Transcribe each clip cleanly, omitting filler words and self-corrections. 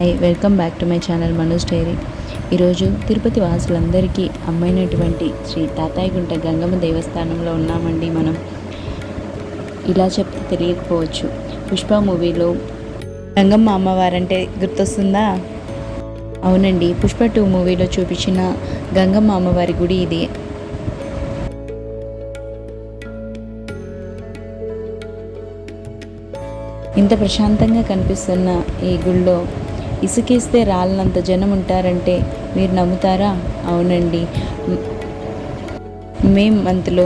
Welcome back to my channel Manoj diary. ఈరోజు తిరుపతి వాసులందరికీ అమ్మైనటువంటి శ్రీ తాతాయగుంట గంగమ్మ దేవస్థానంలో ఉన్నామండి. మనం ఇలా చెప్తే తెలియకపోవచ్చు, పుష్ప మూవీలో గంగమ్మ అమ్మవారంటే గుర్తొస్తుందా? అవునండి, పుష్ప 2 మూవీలో చూపించిన గంగమ్మ అమ్మవారి గుడి ఇది. ఇంత ప్రశాంతంగా కనిపిస్తున్న ఈ గుళ్ళో ఇసుకేస్తే రాళ్ళనంత జనం ఉంటారంటే మీరు నమ్ముతారా? అవునండి, మే మంత్లో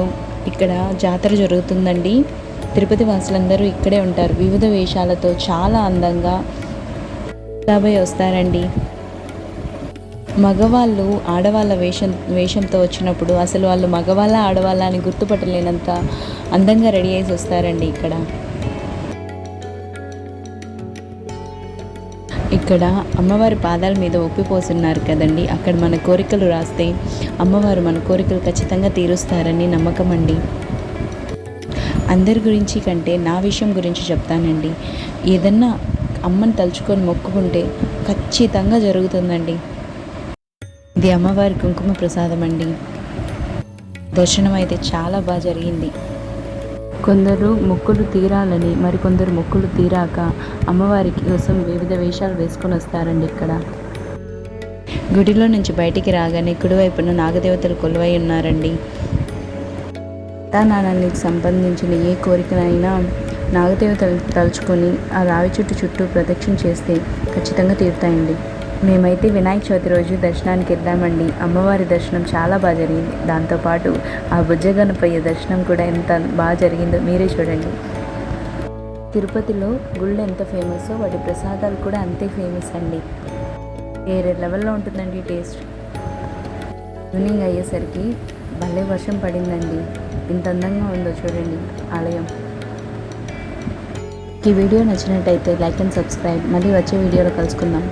ఇక్కడ జాతర జరుగుతుందండి. తిరుపతి వాసులందరూ ఇక్కడే ఉంటారు. వివిధ వేషాలతో చాలా అందంగా వస్తారండి. మగవాళ్ళు ఆడవాళ్ళ వేషంతో వచ్చినప్పుడు అసలు వాళ్ళు మగవాళ్ళ ఆడవాళ్ళ అని గుర్తుపట్టలేనంత అందంగా రెడీ అయ్యి వస్తారండి. ఇక్కడ అమ్మవారి పాదాల మీద ఒప్పిపోసున్నారు కదండి. అక్కడ మన కోరికలు రాస్తే అమ్మవారు మన కోరికలు ఖచ్చితంగా తీరుస్తారని నమ్మకం అండి. అందరి గురించి కంటే నా విషయం గురించి చెప్తానండి. ఏదన్నా అమ్మని తలుచుకొని మొక్కుకుంటే ఖచ్చితంగా జరుగుతుందండి. ఇది అమ్మవారి కుంకుమ ప్రసాదం అండి. దర్శనం అయితే చాలా బాగా జరిగింది. కొందరు మొక్కులు తీరాలని, మరికొందరు మొక్కులు తీరాక అమ్మవారి కోసం వివిధ వేషాలు వేసుకొని వస్తారండి. ఇక్కడ గుడిలో నుంచి బయటికి రాగానే కుడివైపున నాగదేవతలు కొలువై ఉన్నారండి. నానానికి సంబంధించిన ఏ కోరికనైనా నాగదేవతలు తలుచుకొని ఆ రావి చుట్టూ ప్రదక్షిణ చేస్తే ఖచ్చితంగా తీరుతాయండి. మేమైతే వినాయక చవితి రోజు దర్శనానికి వెళ్ళామండి. అమ్మవారి దర్శనం చాలా బాగా జరిగింది. దాంతోపాటు ఆ బుజ్జగణపయ్య దర్శనం కూడా ఎంత బాగా జరిగిందో మీరే చూడండి. తిరుపతిలో గుళ్ళు ఎంత ఫేమస్సో వాటి ప్రసాదాలు కూడా అంతే ఫేమస్ అండి. వేరే లెవెల్లో ఉంటుందండి టేస్ట్. ఈవినింగ్ అయ్యేసరికి భలే వర్షం పడిందండి. ఇంత అందంగా ఉందో చూడండి ఆలయం. ఈ వీడియో నచ్చినట్టయితే లైక్ అండ్ సబ్స్క్రైబ్. మళ్ళీ వచ్చే వీడియోలో కలుసుకుందాం.